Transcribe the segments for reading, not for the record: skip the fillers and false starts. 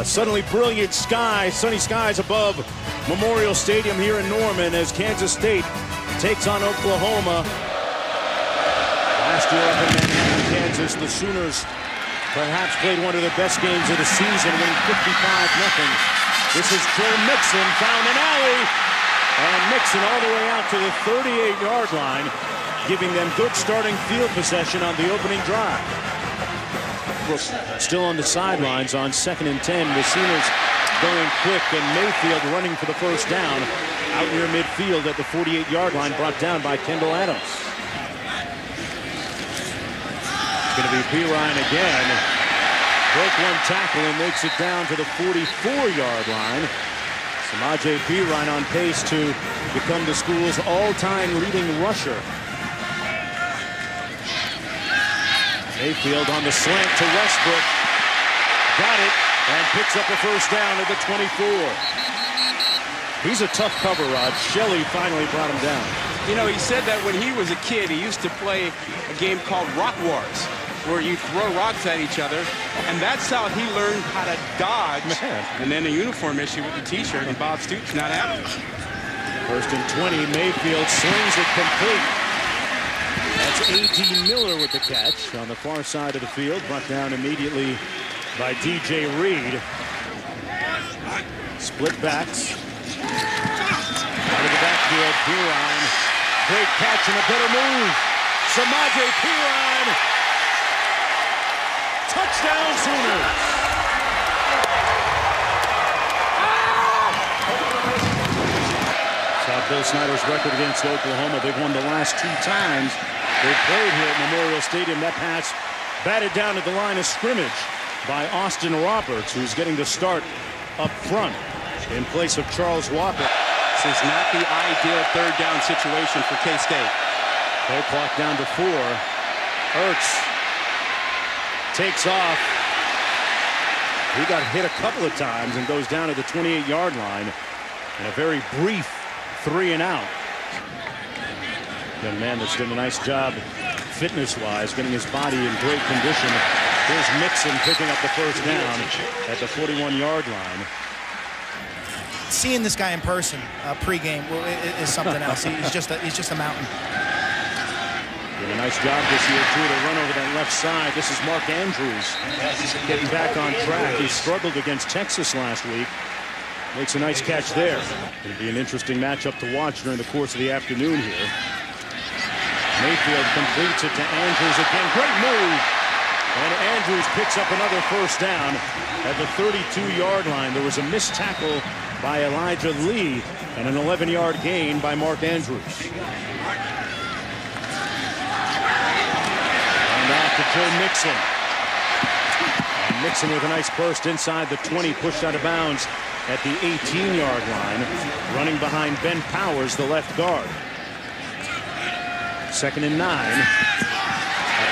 Suddenly brilliant skies, sunny skies above Memorial Stadium here in Norman as Kansas State takes on Oklahoma. Last year up in Manhattan, Kansas, the Sooners perhaps played one of the best games of the season, winning 55-0. This is Joe Mixon, found an alley, and Mixon all the way out to the 38-yard line, giving them good starting field possession on the opening drive. Still on the sidelines on 2nd and 10. The Sooners going quick, and Mayfield running for the first down out near midfield at the 48-yard line, brought down by Kendall Adams. It's going to be Perine again. Broke one tackle and makes it down to the 44-yard line. Samaje Perine on pace to become the school's all-time leading rusher. Mayfield on the slant to Westbrook. Got it and picks up a first down at the 24. He's a tough cover, Rod. Shelley finally brought him down. You know, he said that when he was a kid, he used to play a game called Rock Wars, where you throw rocks at each other, and that's how he learned how to dodge. Man. And then a uniform issue with the T-shirt, and Bob Stoops not having it. 1st and 20. Mayfield slings it complete. That's A.D. Miller with the catch on the far side of the field, brought down immediately by D.J. Reed. Split backs. Out of the backfield, Perine. Great catch and a better move. Samaje Perine. Touchdown Sooners. Saw Bill Snyder's record against Oklahoma. They've won the last 2 times they played here at Memorial Stadium. That pass batted down at the line of scrimmage by Austin Roberts, who's getting the start up front in place of Charles Walker. This is not the ideal 3rd down situation for K-State. Play clock down to 4. Ertz takes off. He got hit a couple of times and goes down to the 28-yard line in a very brief 3 and out. Young man that's done a nice job fitness-wise, getting his body in great condition. Here's Mixon picking up the first down at the 41-yard line. Seeing this guy in person pregame is something else. He's just a mountain. Did a nice job this year, too, to run over that left side. This is Mark Andrews getting back on track. He struggled against Texas last week. Makes a nice catch there. It'll be an interesting matchup to watch during the course of the afternoon here. Mayfield completes it to Andrews again. Great move. And Andrews picks up another first down at the 32-yard line. There was a missed tackle by Elijah Lee and an 11-yard gain by Mark Andrews. And off to Joe Mixon. And Mixon with a nice burst inside the 20, pushed out of bounds at the 18-yard line, running behind Ben Powers, the left guard. 2nd and 9. A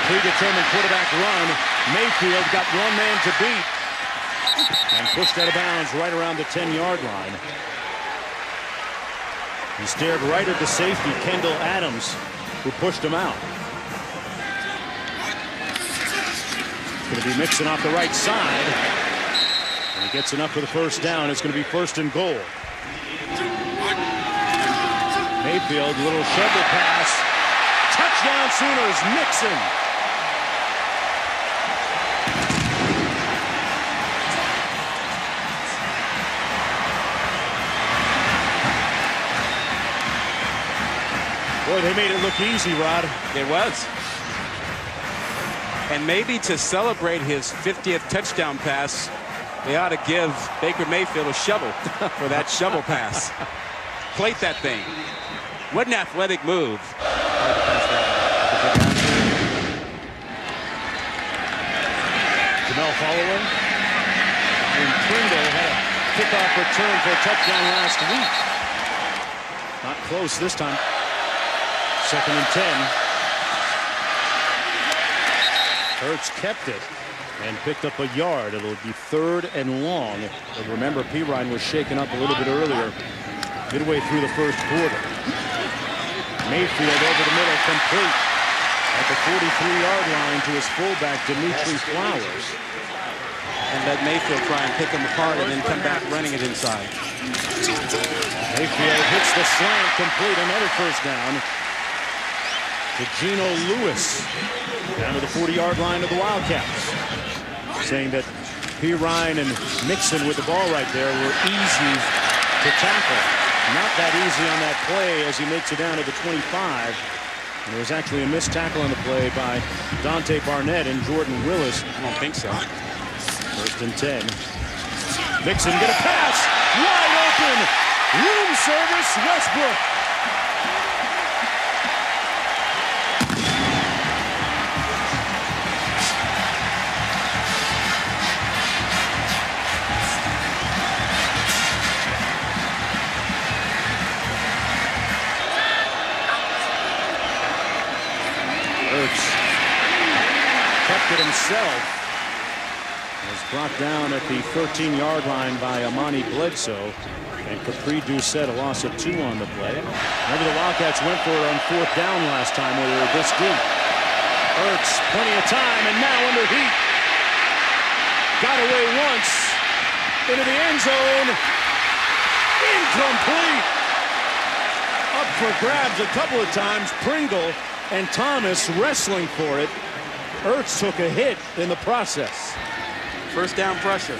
predetermined quarterback run. Mayfield got one man to beat and pushed out of bounds right around the 10-yard line. He stared right at the safety, Kendall Adams, who pushed him out. It's going to be Mixon off the right side. And he gets enough for the first down. It's going to be 1st and goal. Mayfield, little shovel pass. Touchdown Sooners, Mixon. Boy, they made it look easy, Rod. It was. And maybe to celebrate his 50th touchdown pass, they ought to give Baker Mayfield a shovel for that shovel pass. Plate that thing. What an athletic move. Jamel following. And Pringle had a kickoff return for a touchdown last week. Not close this time. 2nd and 10. Ertz kept it and picked up a yard. It'll be 3rd and long. But remember, Perine was shaken up a little bit earlier, midway through the first quarter. Mayfield over the middle, complete at the 43-yard line to his fullback, Dimitri Flowers. and let Mayfield try and pick him apart and then come back running it inside. Mayfield hits the slant complete. Another first down to Geno Lewis. Down to the 40-yard line of the Wildcats. Saying that Perine and Mixon with the ball right there were easy to tackle. Not that easy on that play as he makes it down to the 25. And there was actually a missed tackle on the play by Dante Barnett and Jordan Willis. I don't think so. First and 10. Mixon get a pass. Wide open. Room service Westbrook. Ertz kept it himself. Was brought down at the 13-yard line by Amani Bledsoe. And Capri Doucette a loss of 2 on the play. Remember the Wildcats went for it on 4th down last time when they were this deep. Ertz, plenty of time, and now under heat. Got away once. Into the end zone. Incomplete. Up for grabs a couple of times. Pringle and Thomas wrestling for it. Ertz took a hit in the process. First down pressure.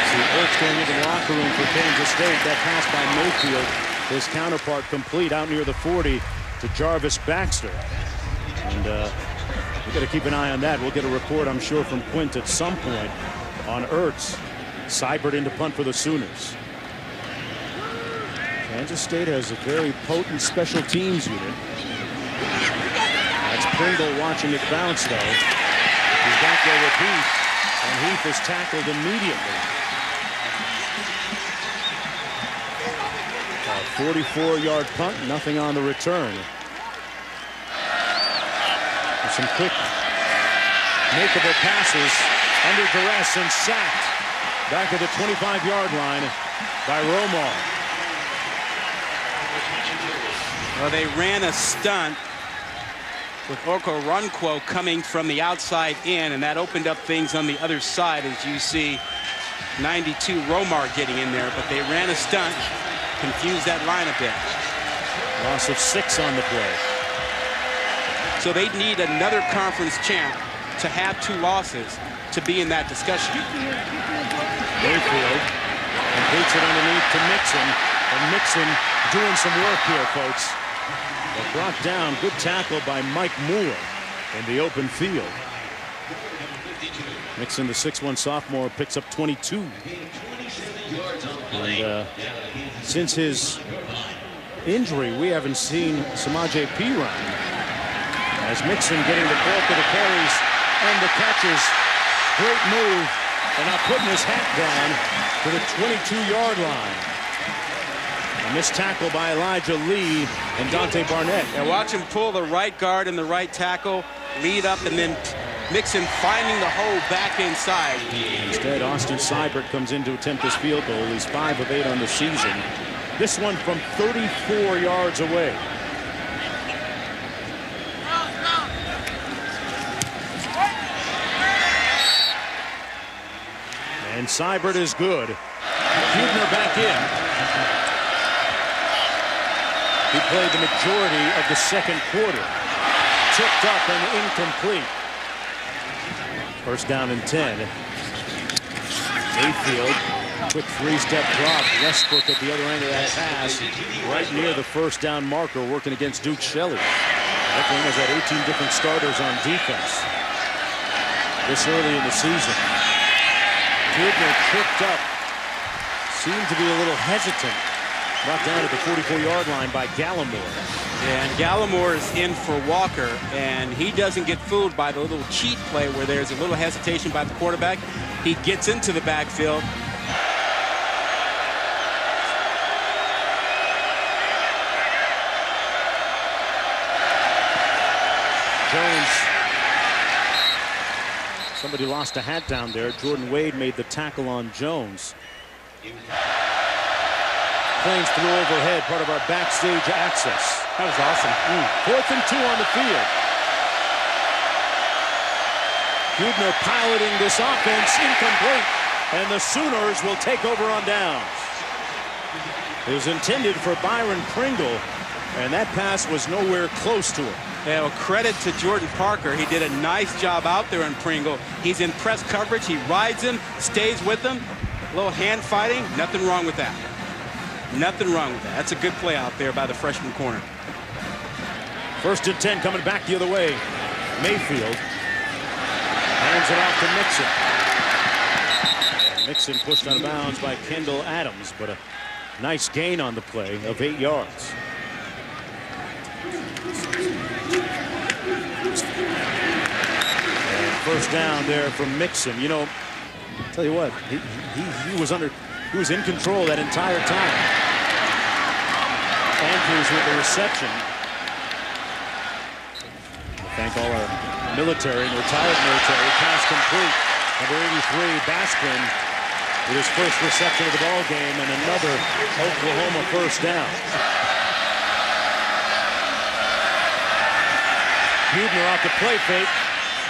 See Ertz going into the locker room for Kansas State. That pass by Mayfield, his counterpart complete out near the 40 to Jarvis Baxter. And we've got to keep an eye on that. We'll get a report, I'm sure, from Quint at some point on Ertz. Seibert into punt for the Sooners. Kansas State has a very potent special teams unit. That's Pringle watching it bounce, though. He's back there with Heath, and Heath is tackled immediately. A 44-yard punt, nothing on the return. With some quick, makeable passes under duress and sacked back at the 25-yard line by Romar. Well, they ran a stunt with Okoronkwo coming from the outside in, and that opened up things on the other side, as you see 92 Romar getting in there. But they ran a stunt, confused that line a bit. Loss of 6 on the play. So they need another conference champ to have 2 losses to be in that discussion. Mayfield completes it underneath to Mixon, and Mixon doing some work here, folks. But brought down, good tackle by Mike Moore in the open field. Mixon, the 6'1" sophomore, picks up 22. And since his injury, we haven't seen Samaje Perine. As Mixon getting the bulk of the carries and the catches. Great move, and now putting his hat down to the 22-yard line. A missed tackle by Elijah Lee and Dante Barnett. And watch him pull the right guard and the right tackle, lead up, and then Mixon finding the hole back inside. Instead, Austin Seibert comes in to attempt this field goal. He's 5 of 8 on the season. This one from 34 yards away. And Seibert is good. Huebner back in. He played the majority of the second quarter. Tipped up and incomplete. First down and 10. Mayfield, quick 3-step drop. Westbrook at the other end of that pass, right near the first down marker, working against Duke Shelley. That team has had 18 different starters on defense this early in the season. Huebner tripped up, seemed to be a little hesitant. Brought down at the 44-yard line by Gallimore. And Gallimore is in for Walker, and he doesn't get fooled by the little cheat play where there's a little hesitation by the quarterback. He gets into the backfield. Jones. Somebody lost a hat down there. Jordan Wade made the tackle on Jones. Planes through overhead, part of our backstage access. That was awesome. 4th and 2 on the field. Hubner piloting this offense, incomplete, and the Sooners will take over on downs. It was intended for Byron Pringle, and that pass was nowhere close to him. Yeah, well, credit to Jordan Parker. He did a nice job out there in Pringle. He's in press coverage. He rides him, stays with him. A little hand fighting. Nothing wrong with that. Nothing wrong with that. That's a good play out there by the freshman corner. 1st and 10 coming back the other way. Mayfield hands it off to Mixon. And Mixon pushed out of bounds by Kendall Adams, but a nice gain on the play of 8 yards. And 1st down there from Mixon. You know, I'll tell you what, he was in control that entire time. Andrews with the reception. Thank all our military and retired military. Pass complete. Number 83, Baskin, with his first reception of the ball game, and another Oklahoma 1st down. Hubner off the play fake.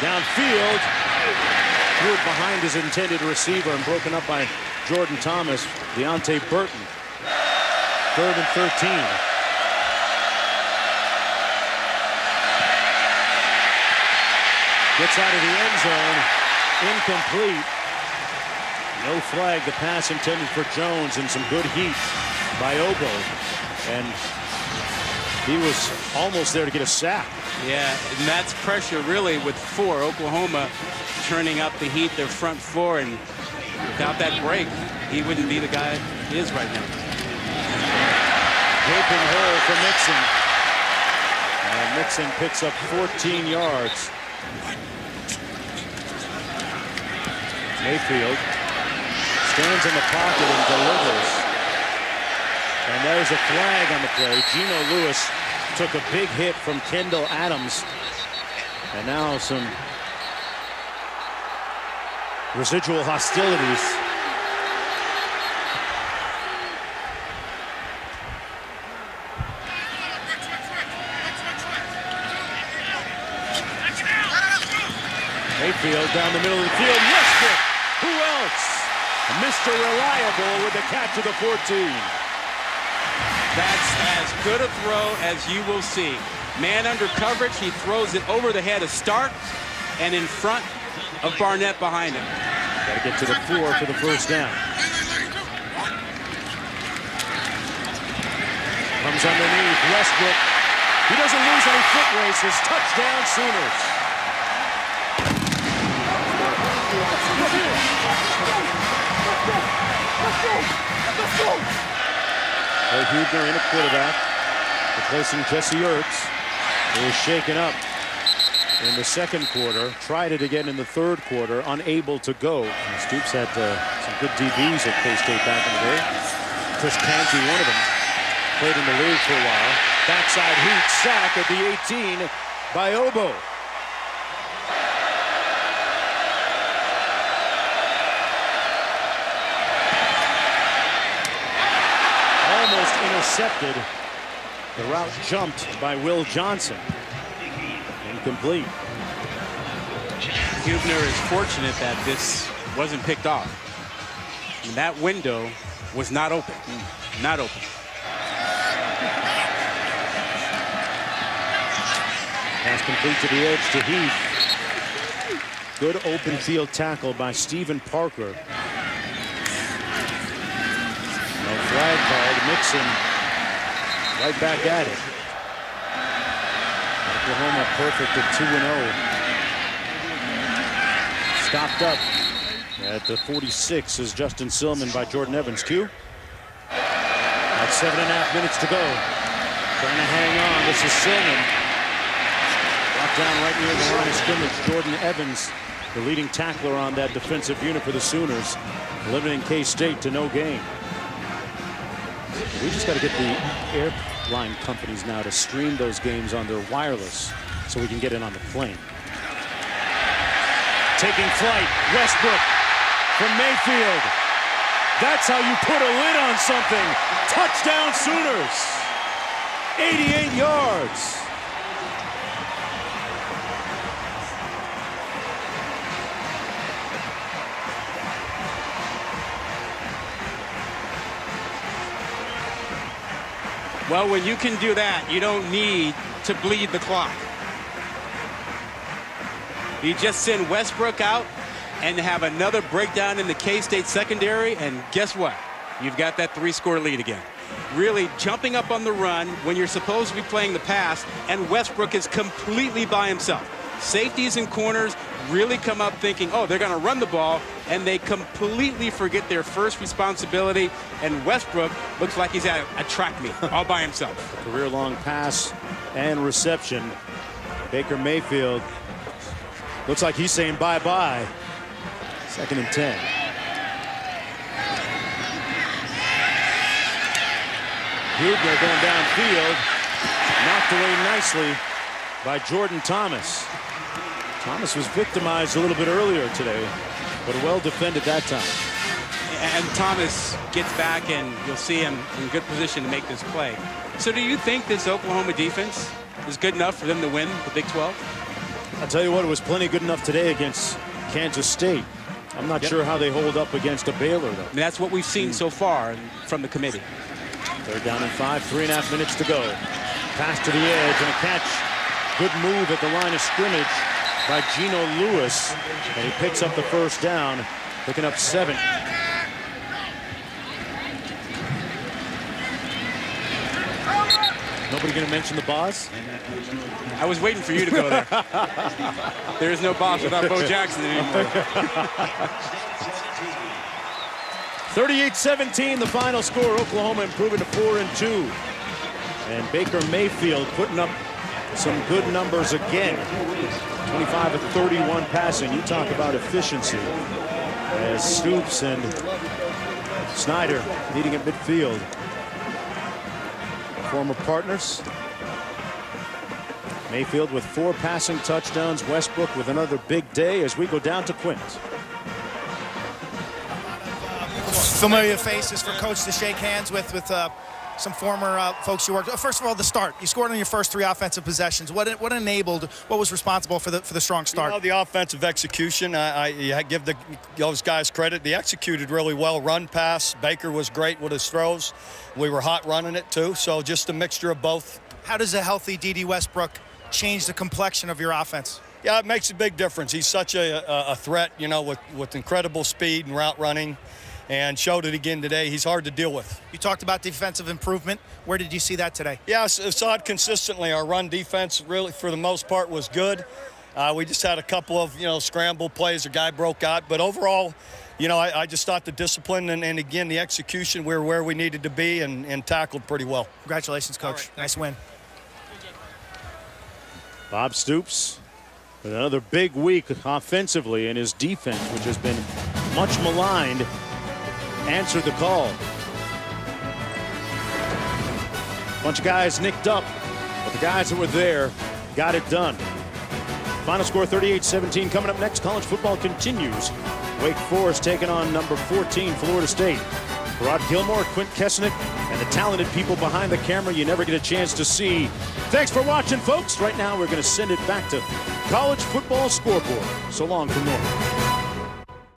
Downfield. Threw it behind his intended receiver and broken up by Jordan Thomas. Deontay Burton. 3rd and 13. Gets out of the end zone. Incomplete. No flag. The pass intended for Jones, and some good heat by Obo. And he was almost there to get a sack. Yeah, and that's pressure really with 4. Oklahoma turning up the heat, their front 4, and without that break, he wouldn't be the guy he is right now. Gaping hole for Mixon. And Mixon picks up 14 yards. Mayfield stands in the pocket and delivers. And there's a flag on the play. Geno Lewis took a big hit from Kendall Adams. And now some residual hostilities. Mayfield down the middle of the field. Westbrook, who else? Mr. Reliable with the catch of the 14. That's as good a throw as you will see. Man under coverage, he throws it over the head of Stark and in front of Barnett behind him. Got to get to the 4 for the 1st down. Comes underneath. Westbrook. He doesn't lose any foot races. Touchdown Sooners. Hubner in a quarterback, replacing Jesse Ertz, who was shaken up in the 2nd quarter. Tried it again in the 3rd quarter, unable to go. And Stoops had some good DBs at K-State back in the day. Chris Canty, one of them, played in the league for a while. Backside heat, sack at the 18 by Obo. Intercepted. The route jumped by Will Johnson. Incomplete. Hubner is fortunate that this wasn't picked off. And that window was not open. Not open. Pass complete to the edge to Heath. Good open field tackle by Stephen Parker. No flag called. Mixon right back at it. Oklahoma perfect at 2-0. Stopped up at the 46 is Justin Silman by Jordan Evans. Q. At 7.5 minutes to go. Trying to hang on. This is Silman. Brought down right near the line of scrimmage. Jordan Evans, the leading tackler on that defensive unit for the Sooners, limiting K-State to no gain. We just got to get the airline companies now to stream those games on their wireless so we can get in on the plane. Taking flight, Westbrook from Mayfield. That's how you put a lid on something. Touchdown Sooners. 88 yards. Well, when you can do that, you don't need to bleed the clock. You just send Westbrook out and have another breakdown in the K-State secondary, and guess what? You've got that 3-score lead again. Really jumping up on the run when you're supposed to be playing the pass, and Westbrook is completely by himself. Safeties and corners really come up thinking, oh, they're going to run the ball, and they completely forget their first responsibility, and Westbrook looks like he's at a track meet all by himself. Career-long pass and reception. Baker Mayfield looks like he's saying bye-bye. 2nd and 10. Huebner going downfield. Knocked away nicely by Jordan Thomas. Thomas was victimized a little bit earlier today, but well defended that time. And Thomas gets back, and you'll see him in good position to make this play. So do you think this Oklahoma defense is good enough for them to win the Big 12? I'll tell you what, it was plenty good enough today against Kansas State. I'm not sure how they hold up against a Baylor, though. And that's what we've seen so far from the committee. 3rd down and 5, 3.5 minutes to go. Pass to the edge and a catch. Good move at the line of scrimmage by Geno Lewis, and he picks up the 1st down, picking up 7. Nobody going to mention the boss? I was waiting for you to go there. There is no boss without Bo Jackson anymore. 38-17, the final score. Oklahoma improving to 4-2. And Baker Mayfield putting up some good numbers again. 25 of 31 passing. You talk about efficiency. As Stoops and Snyder leading at midfield. Former partners. Mayfield with 4 passing touchdowns. Westbrook with another big day as we go down to Quint. Familiar faces for Coach to shake hands with some former folks you worked with. First of all, the start. You scored on your first 3 offensive possessions. What enabled, what was responsible for the strong start? You know, the offensive execution, I give those guys credit. They executed really well. Run, pass. Baker was great with his throws. We were hot running it, too. So just a mixture of both. How does a healthy D.D. Westbrook change the complexion of your offense? Yeah, it makes a big difference. He's such a threat, you know, with incredible speed and route running. And showed it again today. He's hard to deal with. You talked about defensive improvement. Where did you see that today? Yeah, I saw it consistently. Our run defense really, for the most part, was good. We just had a couple of, scramble plays. A guy broke out. But overall, I just thought the discipline and again, the execution, we were where we needed to be and tackled pretty well. Congratulations, Coach. Right, nice win. Bob Stoops with another big week offensively, and his defense, which has been much maligned, answered the call. Bunch of guys nicked up, but the guys that were there got it done. Final score 38-17. Coming up next, college football continues. Wake Forest taking on number 14 Florida State. Rod Gilmore, Quint Kesnick, and the talented people behind the camera you never get a chance to see. Thanks for watching, folks. Right now we're going to send it back to College Football Scoreboard. So long from Norman.